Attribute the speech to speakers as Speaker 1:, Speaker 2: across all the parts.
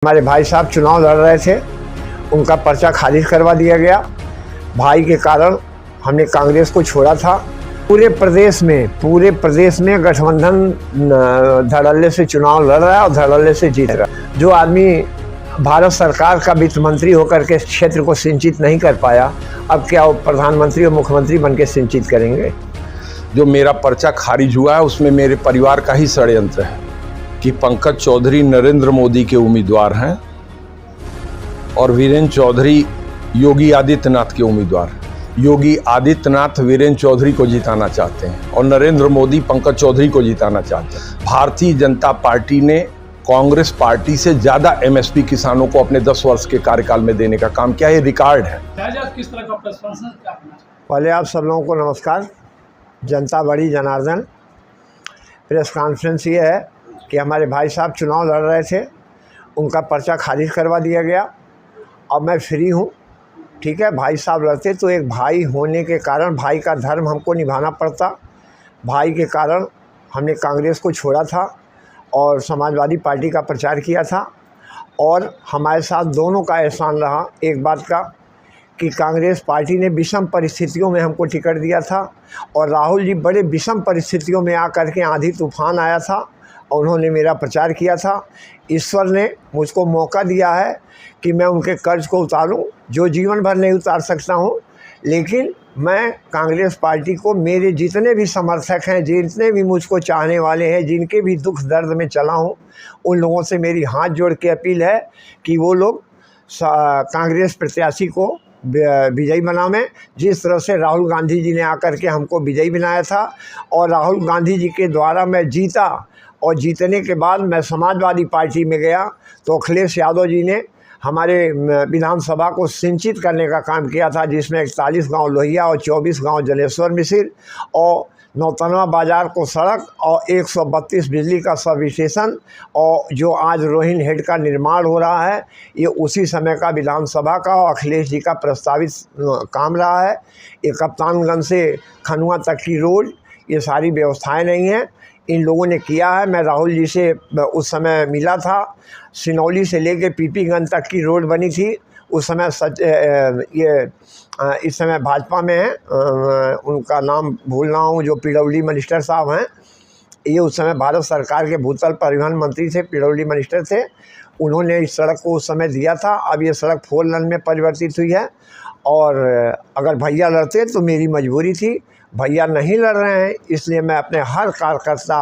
Speaker 1: हमारे भाई साहब चुनाव लड़ रहे थे, उनका पर्चा खारिज करवा दिया गया। भाई के कारण हमने कांग्रेस को छोड़ा था। पूरे प्रदेश में गठबंधन धड़ल्ले से चुनाव लड़ रहा है और धड़ल्ले से जीतेगा। जो आदमी भारत सरकार का वित्त मंत्री होकर के क्षेत्र को सिंचित नहीं कर पाया, अब क्या वो प्रधानमंत्री और मुख्यमंत्री बन के सिंचित करेंगे।
Speaker 2: जो मेरा पर्चा खारिज हुआ है उसमें मेरे परिवार का ही षड्यंत्र है कि पंकज चौधरी नरेंद्र मोदी के उम्मीदवार हैं और वीरेंद्र चौधरी योगी आदित्यनाथ के उम्मीदवार। योगी आदित्यनाथ वीरेंद्र चौधरी को जिताना चाहते हैं और नरेंद्र मोदी पंकज चौधरी को जिताना चाहते हैं। भारतीय जनता पार्टी ने कांग्रेस पार्टी से ज़्यादा एमएसपी किसानों को अपने 10 वर्ष के कार्यकाल में देने का काम किया। ये रिकॉर्ड है।
Speaker 3: किस तरह का
Speaker 1: पहले आप सब लोगों को नमस्कार। जनता बड़ी जनार्दन। प्रेस कॉन्फ्रेंस ये है कि हमारे भाई साहब चुनाव लड़ रहे थे, उनका पर्चा खारिज करवा दिया गया। अब मैं फ्री हूँ, ठीक है। भाई साहब लड़ते तो एक भाई होने के कारण भाई का धर्म हमको निभाना पड़ता। भाई के कारण हमने कांग्रेस को छोड़ा था और समाजवादी पार्टी का प्रचार किया था। और हमारे साथ दोनों का एहसान रहा एक बात का कि कांग्रेस पार्टी ने विषम परिस्थितियों में हमको टिकट दिया था और राहुल जी बड़े विषम परिस्थितियों में आकर के आंधी तूफान आया था और उन्होंने मेरा प्रचार किया था। ईश्वर ने मुझको मौका दिया है कि मैं उनके कर्ज को उतारूं, जो जीवन भर नहीं उतार सकता हूं। लेकिन मैं कांग्रेस पार्टी को, मेरे जितने भी समर्थक हैं, जितने भी मुझको चाहने वाले हैं, जिनके भी दुख दर्द में चला हूं, उन लोगों से मेरी हाथ जोड़ के अपील है कि वो लोग कांग्रेस प्रत्याशी को विजयी बनावें। जिस तरह से राहुल गांधी जी ने आकर के हमको विजयी बनाया था और राहुल गांधी जी के द्वारा मैं जीता और जीतने के बाद मैं समाजवादी पार्टी में गया तो अखिलेश यादव जी ने हमारे विधानसभा को सिंचित करने का काम किया था, जिसमें 41 गांव लोहिया और 24 गांव जलेश्वर मिसिर और नौतनवा बाज़ार को सड़क और 132 बिजली का सब स्टेशन और जो आज रोहिन हेड का निर्माण हो रहा है, ये उसी समय का विधानसभा का और अखिलेश जी का प्रस्तावित काम रहा है। ये कप्तानगंज से खनुआ तक की रोड, ये सारी व्यवस्थाएं नहीं हैं, इन लोगों ने किया है। मैं राहुल जी से उस समय मिला था। सिनौली से लेके पीपीगंज तक की रोड बनी थी उस समय। इस समय भाजपा में है, उनका नाम भूल रहा हूँ, जो पीडब्ल्यूडी मिनिस्टर साहब हैं। ये उस समय भारत सरकार के भूतल परिवहन मंत्री थे, पीडब्ल्यूडी मिनिस्टर थे। उन्होंने इस सड़क को उस समय दिया था। अब ये सड़क 4 लेन में परिवर्तित हुई है और अगर भैया लड़ते तो मेरी मजबूरी थी। भैया नहीं लड़ रहे हैं, इसलिए मैं अपने हर कार्यकर्ता,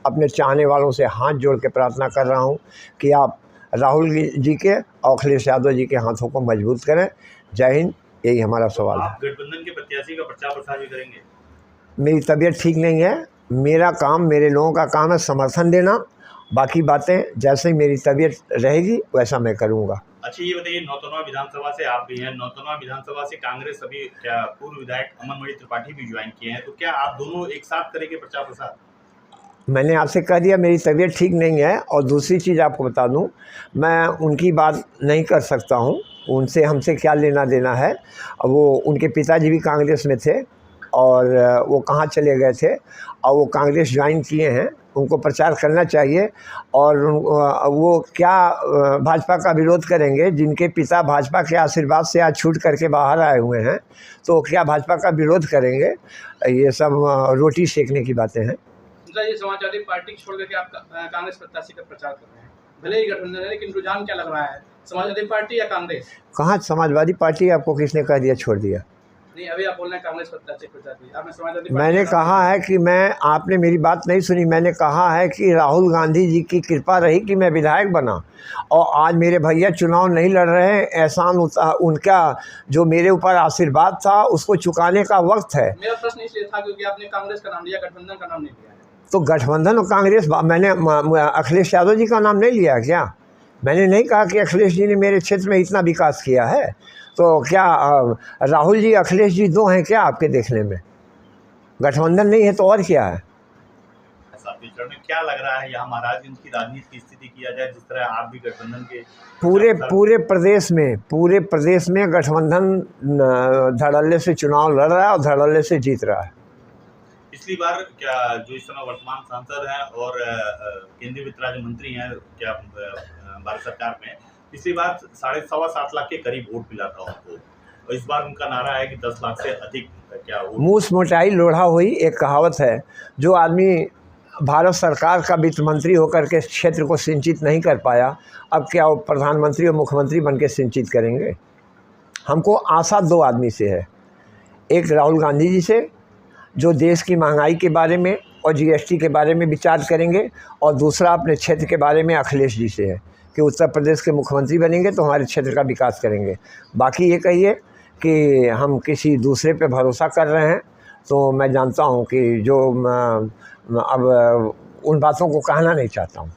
Speaker 1: अपने चाहने वालों से हाथ जोड़ के प्रार्थना कर रहा हूँ कि आप राहुल जी के और अखिलेश यादव जी के हाथों को मजबूत करें। जय हिंद, यही हमारा सवाल है।
Speaker 3: आप गठबंधन के प्रत्याशी का प्रचार प्रसार भी करेंगे?
Speaker 1: मेरी तबीयत ठीक नहीं है। मेरा काम, मेरे लोगों का काम है समर्थन देना। बाकी बातें जैसे ही मेरी तबीयत रहेगी वैसा मैं करूँगा।
Speaker 3: अच्छा, ये बताइए, नौतनवा विधानसभा से आप भी हैं, नौतनवा विधानसभा से कांग्रेस अभी क्या पूर्व विधायक अमनमणि त्रिपाठी भी ज्वाइन किए हैं, तो क्या आप दोनों एक साथ करेंगे प्रचार प्रसार? मैंने आपसे कह दिया मेरी तबीयत ठीक नहीं है। और दूसरी चीज़ आपको बता दूं, मैं उनकी बात नहीं कर सकता हूं, उनसे हमसे क्या लेना देना है। वो, उनके पिताजी भी कांग्रेस में थे और वो कहाँ चले गए थे और वो कांग्रेस ज्वाइन किए हैं, उनको प्रचार करना चाहिए। और वो क्या भाजपा का विरोध करेंगे? जिनके पिता भाजपा के आशीर्वाद से आज छूट करके बाहर आए हुए हैं, तो क्या भाजपा का विरोध करेंगे? ये सब रोटी सेकने की बातें हैं।
Speaker 4: ये समाजवादी पार्टी छोड़ करके आप कांग्रेस प्रत्याशी का प्रचार कर रहे हैं, भले ही गठबंधन है, लेकिन रुझान क्या लग रहा है, समाजवादी पार्टी या कांग्रेस?
Speaker 1: कहाँ समाजवादी पार्टी? आपको किसने कह दिया छोड़ दिया?
Speaker 4: नहीं, अभी आप बोल रहे हैं कांग्रेस प्रत्याशी प्रचार किया, आपने समाजवादी।
Speaker 1: मैंने कहा है कि आपने मेरी बात नहीं सुनी। मैंने कहा है कि राहुल गांधी जी की कृपा रही कि मैं विधायक बना और आज मेरे भैया चुनाव नहीं लड़ रहे हैं। एहसान उनका जो मेरे ऊपर आशीर्वाद था उसको चुकाने का वक्त है।
Speaker 4: मेरा प्रश्न इसलिए था क्योंकि आपने कांग्रेस का नाम लिया, गठबंधन का नाम नहीं लिया है।
Speaker 1: तो गठबंधन और कांग्रेस, मैंने अखिलेश यादव जी का नाम नहीं लिया क्या? मैंने नहीं कहा कि अखिलेश जी ने मेरे क्षेत्र में इतना विकास किया है। तो क्या राहुल जी अखिलेश जी दो हैं क्या आपके देखने में? गठबंधन नहीं है तो और क्या है?
Speaker 3: क्या लग रहा है यहाँ महाराजगंज की राजनीति की स्थिति किया जाए, जिस तरह आप भी गठबंधन के पूरे प्रदेश में गठबंधन धड़ल्ले से चुनाव लड़ रहा है और धड़ल्ले से जीत रहा है। पिछली बार क्या जो इस समय वर्तमान सांसद हैं और केंद्रीय वित्त राज्य मंत्री हैं क्या भारत सरकार में, पिछली बार 7.5 लाख के करीब वोट मिला था उनको, और इस बार उनका नारा है कि 10 लाख से अधिक क्या वोट।
Speaker 1: मूस मोटाई लोढ़ा हुई एक कहावत है। जो आदमी भारत सरकार का वित्त मंत्री होकर के क्षेत्र को सिंचित नहीं कर पाया, अब क्या वो प्रधानमंत्री और मुख्यमंत्री बन के सिंचित करेंगे? हमको आशा दो आदमी से है, एक राहुल गांधी जी से जो देश की महंगाई के बारे में और जीएसटी के बारे में विचार करेंगे, और दूसरा अपने क्षेत्र के बारे में अखिलेश जी से है कि उत्तर प्रदेश के मुख्यमंत्री बनेंगे तो हमारे क्षेत्र का विकास करेंगे। बाकी ये कहिए कि हम किसी दूसरे पे भरोसा कर रहे हैं, तो मैं जानता हूँ कि जो अब उन बातों को कहना नहीं चाहता हूँ।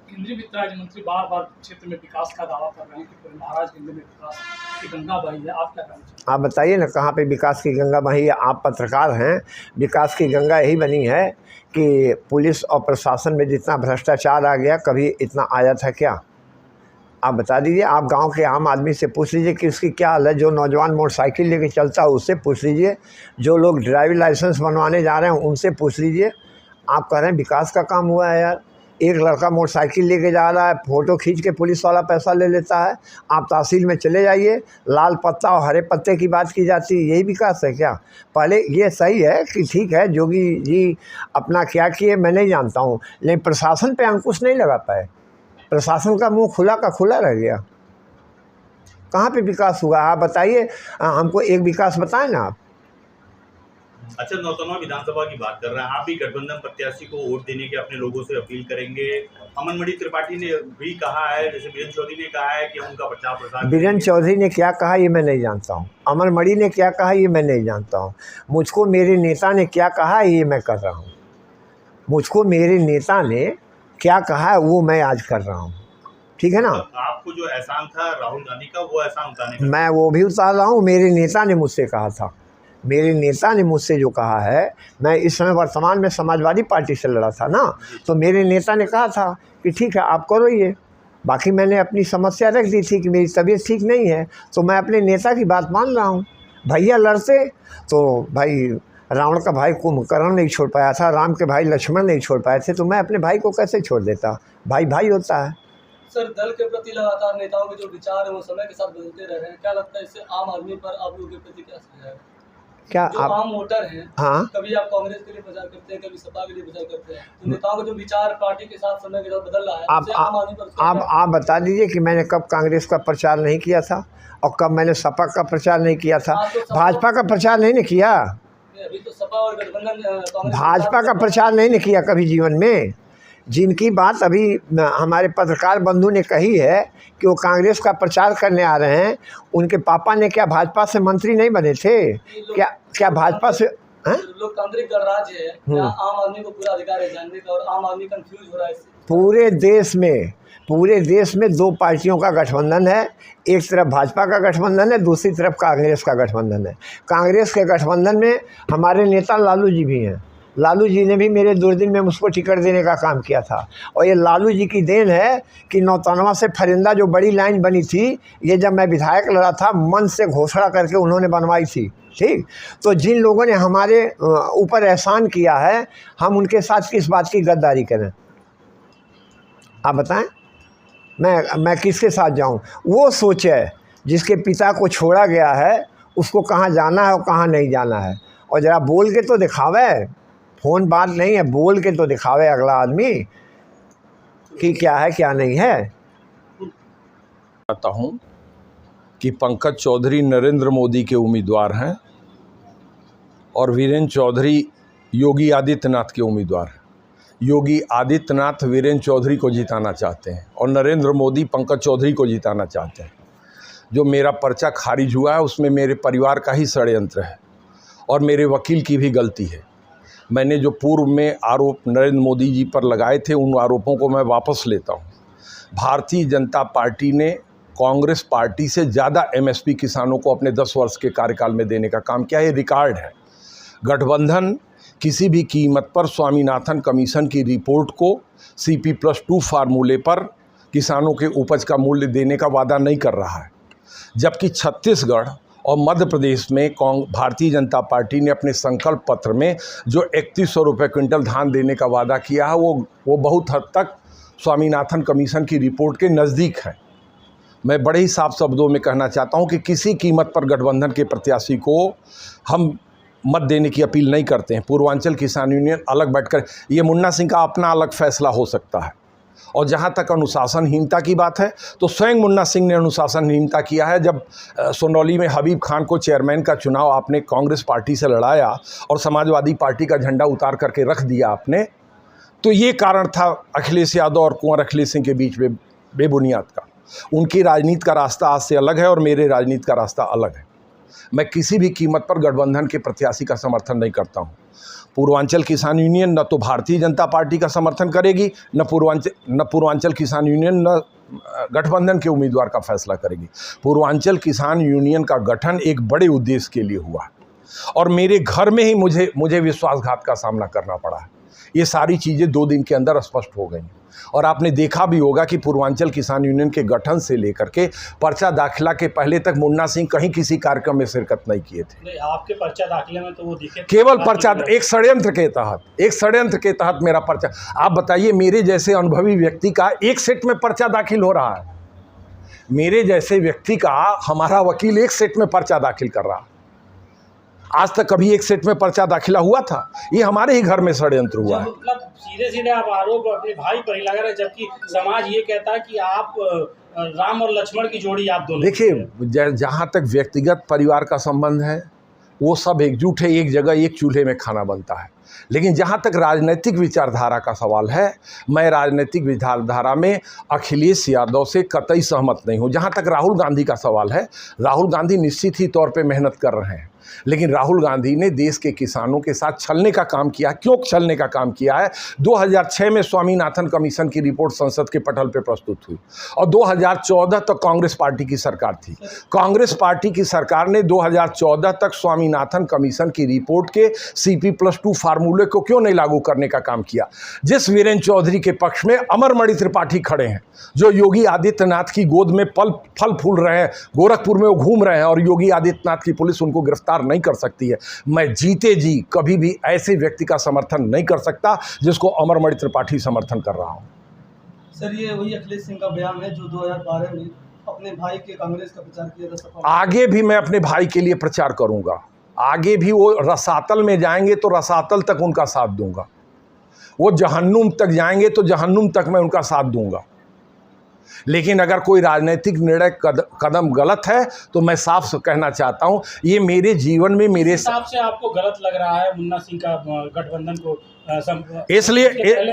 Speaker 4: केंद्रीय वित्त राज्य मंत्री बार बार क्षेत्र में विकास का दावा कर रहे हैं कि महाराजगंज में विकास की गंगा बही है, आप क्या कहना चाहते हैं?
Speaker 1: आप बताइए ना, कहाँ पे विकास की गंगा बही है? आप पत्रकार हैं, विकास की गंगा यही बनी है कि पुलिस और प्रशासन में जितना भ्रष्टाचार आ गया, कभी इतना आया था क्या? आप बता दीजिए। आप गांव के आम आदमी से पूछ लीजिए कि उसकी क्या हाल है। जो नौजवान मोटरसाइकिल लेके चलता है उससे पूछ लीजिए, जो लोग ड्राइविंग लाइसेंस बनवाने जा रहे हैं उनसे पूछ लीजिए। आप कह रहे हैं विकास का काम हुआ है यार। एक लड़का मोटरसाइकिल लेके जा रहा है, फ़ोटो खींच के पुलिस वाला पैसा ले लेता है। आप तहसील में चले जाइए, लाल पत्ता और हरे पत्ते की बात की जाती है, यही विकास है क्या? पहले ये सही है कि ठीक है योगी जी अपना क्या किए मैं नहीं जानता हूँ, लेकिन प्रशासन पे अंकुश नहीं लगा पाए। प्रशासन का मुंह खुला का खुला रह गया। कहाँ पे विकास हुआ? आप बताइए, हमको एक विकास बताएं ना आप।
Speaker 3: अच्छा, नौतनवा विधानसभा की बात कर रहे हैं, आप भी गठबंधन प्रत्याशी को वोट देने की अपने लोगों से अपील करेंगे। अमनमणि त्रिपाठी ने भी कहा है, जैसे बीरेंद्र चौधरी ने कहा है कि हम उनका प्रचार प्रसार।
Speaker 1: बीरेंद्र चौधरी ने क्या कहा ये मैं नहीं जानता हूँ, अमनमणि ने क्या कहा ये मैं नहीं जानता हूँ। मुझको मेरे नेता ने क्या कहा ये मैं कर रहा हूँ। मुझको मेरे नेता ने क्या कहा है वो मैं आज कर रहा हूँ, ठीक है ना?
Speaker 3: आपको जो एहसान था राहुल गांधी का, वो एहसान उतारने का
Speaker 1: मैं वो भी उतार रहा हूँ। मेरे नेता ने मुझसे कहा था, मेरे नेता ने मुझसे जो कहा है, मैं इस समय वर्तमान में समाजवादी पार्टी से लड़ा था ना, तो मेरे नेता ने कहा था कि ठीक है आप करो ये। बाकी मैंने अपनी समस्या रख दी थी कि मेरी तबीयत ठीक नहीं है, तो मैं अपने नेता की बात मान रहा हूँ। भैया लड़ते तो भाई रावण का भाई कुंभकर्ण नहीं छोड़ पाया था, राम के भाई लक्ष्मण नहीं छोड़ पाए थे, तो मैं अपने भाई को कैसे छोड़ देता? भाई भाई होता है।
Speaker 5: सर, दल के प्रति लगातार नेताओं के जो विचार है वो समय के साथ बदलते रह रहे हैं, क्या लगता है इससे आम आदमी पर आप लोगों के प्रति क्या असर है?
Speaker 1: क्या
Speaker 5: जो
Speaker 1: आप
Speaker 5: आम वोटर हैं,
Speaker 1: हाँ
Speaker 5: कभी आप कांग्रेस के लिए प्रचार करते हैं, कभी सपा के लिए प्रचार करते हैं, तो नेताओं का जो विचार पार्टी के साथ समय के साथ बदल रहा है, उससे आम आदमी पर उसका क्या-
Speaker 1: आप बता दीजिए कि मैंने कब कांग्रेस का प्रचार नहीं किया था और कब मैंने सपा का प्रचार नहीं किया था।
Speaker 5: आप तो सपा-
Speaker 1: भाजपा का प्रचार नहीं न किया,
Speaker 5: अभी तो सपा और गठबंधन कांग्रेस
Speaker 1: भाजपा का प्रचार नहीं न किया कभी जीवन में। जिनकी बात अभी हमारे पत्रकार बंधु ने कही है कि वो कांग्रेस का प्रचार करने आ रहे हैं, उनके पापा ने क्या भाजपा से मंत्री नहीं बने थे? क्या भाजपा से
Speaker 5: लोकतांत्रिक गणराज्य है, यहाँ आम आदमी को पूरा अधिकार है जानने का, और आम आदमी कंफ्यूज हो रहा है इससे। पूरे देश में दो पार्टियों का गठबंधन है। एक तरफ भाजपा का गठबंधन है, दूसरी तरफ कांग्रेस का गठबंधन है। कांग्रेस के गठबंधन में हमारे नेता लालू जी भी हैं। लालू जी ने भी मेरे दुर्दिन में मुझको टिकट देने का काम किया था, और ये लालू जी की देन है कि नौतनवा से फरिंदा जो बड़ी लाइन बनी थी, ये जब मैं विधायक लड़ा था मन से घोषणा करके उन्होंने बनवाई थी। ठीक, तो जिन लोगों ने हमारे ऊपर एहसान किया है, हम उनके साथ किस बात की गद्दारी करें? आप बताएं, मैं किसके साथ जाऊं? वो सोचे जिसके पिता को छोड़ा गया है उसको कहाँ जाना है और कहाँ नहीं जाना है, और ज़रा बोल के तो दिखावे। फ़ोन बात नहीं है, बोल के तो दिखावे अगला आदमी कि क्या है क्या नहीं है।
Speaker 2: चाहता हूँ कि पंकज चौधरी नरेंद्र मोदी के उम्मीदवार हैं और वीरेंद्र चौधरी योगी आदित्यनाथ के उम्मीदवार हैं। योगी आदित्यनाथ वीरेंद्र चौधरी को जिताना चाहते हैं और नरेंद्र मोदी पंकज चौधरी को जिताना चाहते हैं। जो मेरा पर्चा खारिज हुआ है उसमें मेरे परिवार का ही षड्यंत्र है और मेरे वकील की भी गलती है। मैंने जो पूर्व में आरोप नरेंद्र मोदी जी पर लगाए थे उन आरोपों को मैं वापस लेता हूँ। भारतीय जनता पार्टी ने कांग्रेस पार्टी से ज़्यादा एमएसपी किसानों को अपने 10 वर्ष के कार्यकाल में देने का काम किया, ये रिकॉर्ड है। गठबंधन किसी भी कीमत पर स्वामीनाथन कमीशन की रिपोर्ट को CP+2 फार्मूले पर किसानों के उपज का मूल्य देने का वादा नहीं कर रहा है, जबकि छत्तीसगढ़ और मध्य प्रदेश में भारतीय जनता पार्टी ने अपने संकल्प पत्र में जो 3100 रुपये क्विंटल धान देने का वादा किया है वो बहुत हद तक स्वामीनाथन कमीशन की रिपोर्ट के नज़दीक है। मैं बड़े ही साफ शब्दों में कहना चाहता हूं कि किसी कीमत पर गठबंधन के प्रत्याशी को हम मत देने की अपील नहीं करते हैं। पूर्वांचल किसान यूनियन अलग बैठकर, ये मुन्ना सिंह का अपना अलग फैसला हो सकता है। और जहां तक अनुशासनहीनता की बात है तो स्वयं मुन्ना सिंह ने अनुशासनहीनता किया है। जब सोनौली में हबीब खान को चेयरमैन का चुनाव आपने कांग्रेस पार्टी से लड़ाया और समाजवादी पार्टी का झंडा उतार करके रख दिया आपने, तो ये कारण था अखिलेश यादव और कुंवर अखिलेश सिंह के बीच में बेबुनियाद का। उनकी राजनीति का रास्ता आज से अलग है और मेरे राजनीति का रास्ता अलग है। मैं किसी भी कीमत पर गठबंधन के प्रत्याशी का समर्थन नहीं करता हूँ। पूर्वांचल किसान यूनियन न तो भारतीय जनता पार्टी का समर्थन करेगी, न पूर्वांचल किसान यूनियन न गठबंधन के उम्मीदवार का फैसला करेगी। पूर्वांचल किसान यूनियन का गठन एक बड़े उद्देश्य के लिए हुआ और मेरे घर में ही मुझे विश्वासघात का सामना करना पड़ा है। ये सारी चीज़ें 2 दिन के अंदर स्पष्ट हो गई और आपने देखा भी होगा कि पूर्वांचल किसान यूनियन के गठन से लेकर के पर्चा दाखिला के पहले तक मुन्ना सिंह कहीं किसी कार्यक्रम में शिरकत नहीं किए थे।
Speaker 4: नहीं, आपके पर्चा दाखिले में तो वो दिखे
Speaker 2: केवल पर्चा, एक षड्यंत्र के तहत मेरा पर्चा। आप बताइए, मेरे जैसे अनुभवी व्यक्ति का एक सेट में पर्चा दाखिल हो रहा है। मेरे जैसे व्यक्ति का हमारा वकील एक सेट में पर्चा दाखिल कर रहा है। आज तक कभी एक सेट में पर्चा दाखिला हुआ था? ये हमारे ही घर में षड्यंत्र हुआ है।
Speaker 4: मतलब सीधे सीधे आप आरोप अपने भाई पर ही लगा रहे, जबकि समाज ये कहता है कि आप राम और लक्ष्मण की जोड़ी आप दोनों।
Speaker 2: देखिए, जहाँ तक व्यक्तिगत परिवार का संबंध है वो सब एकजुट है, एक जगह एक चूल्हे में खाना बनता है। लेकिन जहाँ तक राजनीतिक विचारधारा का सवाल है, मैं राजनीतिक विचारधारा में अखिलेश यादव से कतई सहमत नहीं हूँ। जहाँ तक राहुल गांधी का सवाल है, राहुल गांधी निश्चित ही तौर पे मेहनत कर रहे हैं, लेकिन राहुल गांधी ने देश के किसानों के साथ छलने का काम किया। क्यों छलने का काम किया है? 2006 में स्वामीनाथन कमीशन की रिपोर्ट संसद के पटल पर प्रस्तुत हुई और 2014 तक कांग्रेस पार्टी की सरकार थी। कांग्रेस पार्टी की सरकार ने 2014 तक स्वामीनाथन कमीशन की रिपोर्ट के CP+2 फार्मूले को क्यों नहीं लागू करने का काम किया? जिस वीरेंद्र चौधरी के पक्ष में अमरमणि त्रिपाठी खड़े हैं, जो योगी आदित्यनाथ की गोद में फल फूल रहे हैं, गोरखपुर में वो घूम रहे हैं और योगी आदित्यनाथ की पुलिस उनको गिरफ्तार नहीं कर सकती है। मैं जीते जी कभी भी ऐसे व्यक्ति का समर्थन नहीं कर सकता जिसको अमरमणि त्रिपाठी समर्थन कर रहा हूं।
Speaker 6: सर, ये वही अखिलेश सिंह का बयान है जो 2012 में अपने भाई के कांग्रेस का प्रचार किया था।
Speaker 2: आगे भी मैं अपने भाई के लिए प्रचार करूंगा। आगे भी वो रसातल में जाएंगे तो रसातल तक उनका साथ दूंगा। वो जहन्नुम तक जाएंगे तो जहन्नुम तक मैं उनका साथ दूंगा। लेकिन अगर कोई राजनीतिक निर्णय कदम गलत है तो मैं साफ से कहना चाहता हूं, ये मेरे जीवन में मेरे
Speaker 4: हिसाब से आपको गलत लग रहा है मुन्ना सिंह का गठबंधन को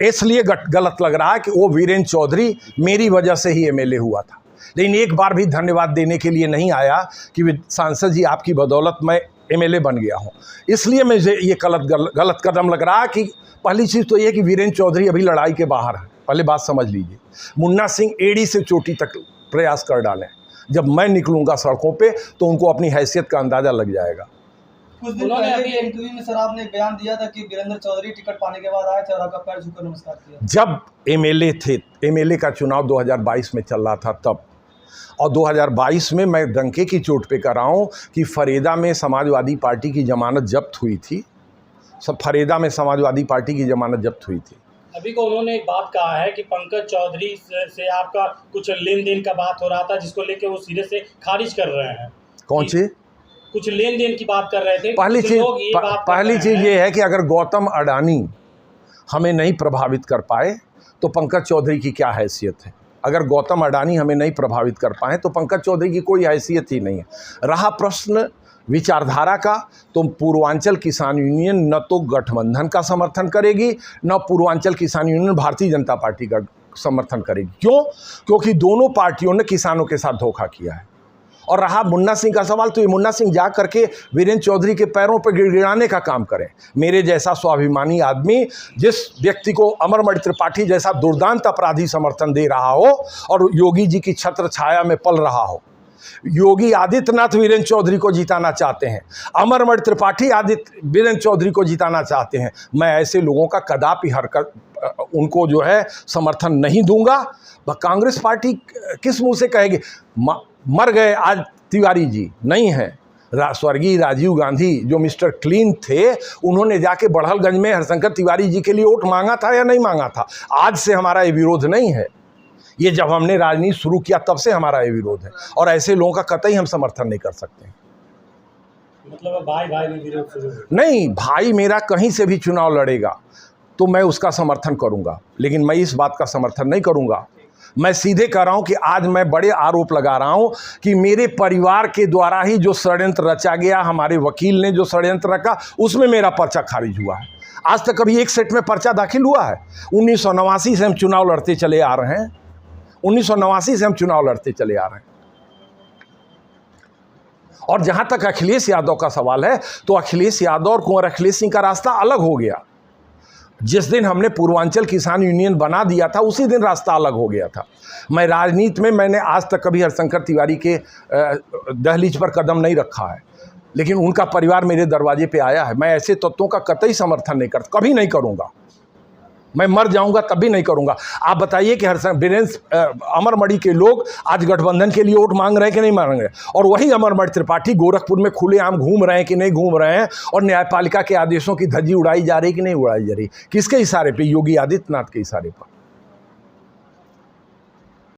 Speaker 2: इसलिए गलत लग रहा है कि वो वीरेंद्र चौधरी मेरी वजह से ही MLA हुआ था। लेकिन एक बार भी धन्यवाद देने के लिए नहीं आया कि सांसद जी आपकी बदौलत मैं MLA बन गया हूँ। इसलिए मुझे ये गलत कदम लग रहा है कि पहली चीज़ तो ये कि वीरेंद्र चौधरी अभी लड़ाई के बाहर है, पहले बात समझ लीजिए। मुन्ना सिंह एड़ी से चोटी तक प्रयास कर डालें। जब मैं निकलूंगा सड़कों पे तो उनको अपनी हैसियत का अंदाज़ा लग जाएगा।
Speaker 6: कुछ दिन पहले अभी इंटरव्यू में सर आपने एक बयान दिया था कि वीरेंद्र चौधरी टिकट पाने के बाद आए थे और आपका पैर छूकर नमस्कार किया।
Speaker 2: जब MLA थे, MLA का चुनाव 2022 में चल रहा था तब, और 2022 में मैं डंके की चोट पे कर रहा हूँ कि फरेदा में समाजवादी पार्टी की जमानत जब्त हुई थी। फरेदा में समाजवादी पार्टी की जमानत जब्त हुई थी।
Speaker 4: अभी को उन्होंने एक बात कहा है कि पंकज चौधरी से आपका कुछ लेन देन का बात हो रहा था, जिसको लेके वो सिरे से खारिज कर रहे हैं।
Speaker 2: कौन सी?
Speaker 4: कुछ लेन देन की बात कर रहे थे।
Speaker 2: पहली चीज़ ये है कि अगर गौतम अडानी हमें नहीं प्रभावित कर पाए तो पंकज चौधरी की क्या हैसियत है? अगर गौतम अडानी हमें नहीं प्रभावित कर पाए तो पंकज चौधरी की कोई हैसियत ही नहीं है। रहा प्रश्न विचारधारा का, तो पूर्वांचल किसान यूनियन न तो गठबंधन का समर्थन करेगी, न पूर्वांचल किसान यूनियन भारतीय जनता पार्टी का समर्थन करेगी। क्यों? क्योंकि दोनों पार्टियों ने किसानों के साथ धोखा किया है। और रहा मुन्ना सिंह का सवाल, तो ये मुन्ना सिंह जा करके वीरेंद्र चौधरी के पैरों पर गिड़गिड़ाने का काम करें। मेरे जैसा स्वाभिमानी आदमी जिस व्यक्ति को अमरमणि त्रिपाठी जैसा दुर्दांत अपराधी समर्थन दे रहा हो और योगी जी की छत्र छाया में पल रहा हो। योगी आदित्यनाथ वीरेंद्र चौधरी को जिताना चाहते हैं, अमरमणि त्रिपाठी वीरेंद्र चौधरी को जिताना चाहते हैं। मैं ऐसे लोगों का कदापि उनको जो है समर्थन नहीं दूंगा। कांग्रेस पार्टी किस मुंह से कहेगी? मर गए आज तिवारी जी नहीं हैं। स्वर्गीय राजीव गांधी जो मिस्टर क्लीन थे, उन्होंने जाके बढ़लगंज में हरशंकर तिवारी जी के लिए वोट मांगा था या नहीं मांगा था? आज से हमारा ये विरोध नहीं है। ये जब हमने राजनीति शुरू किया तब से हमारा ये विरोध है, और ऐसे लोगों का कतई हम समर्थन नहीं कर सकते।
Speaker 7: मतलब भाई भाई में विरोध शुरू है?
Speaker 2: नहीं, भाई मेरा कहीं से भी चुनाव लड़ेगा तो मैं उसका समर्थन करूंगा, लेकिन मैं इस बात का समर्थन नहीं करूंगा। मैं सीधे कह रहा हूं कि आज मैं बड़े आरोप लगा रहा हूं कि मेरे परिवार के द्वारा ही जो षड्यंत्र रचा गया, हमारे वकील ने जो षड्यंत्र रखा, उसमें मेरा पर्चा खारिज हुआ है। आज तक कभी एक सेट में पर्चा दाखिल हुआ है? 1989 से हम चुनाव लड़ते चले आ रहे हैं। 1989 से हम चुनाव लड़ते चले आ रहे हैं। और जहां तक अखिलेश यादव का सवाल है, तो अखिलेश यादव और कुंवर अखिलेश सिंह का रास्ता अलग हो गया। जिस दिन हमने पूर्वांचल किसान यूनियन बना दिया था, उसी दिन रास्ता अलग हो गया था। मैं राजनीति में मैंने आज तक कभी हरिशंकर तिवारी के दहलीज पर कदम नहीं रखा है, लेकिन उनका परिवार मेरे दरवाजे पे आया है। मैं ऐसे तत्वों का कतई समर्थन नहीं करता, कभी नहीं करूंगा। मैं मर जाऊंगा तब भी नहीं करूंगा। आप बताइए कि अमरमणि के लोग आज गठबंधन के लिए वोट मांग रहे हैं कि नहीं मांग रहे हैं? और वही अमरमणि त्रिपाठी गोरखपुर में खुलेआम घूम रहे हैं कि नहीं घूम रहे हैं? और न्यायपालिका के आदेशों की धज्जी उड़ाई जा रही कि नहीं उड़ाई जा रही? किसके इशारे पे? योगी आदित्यनाथ के इशारे पर।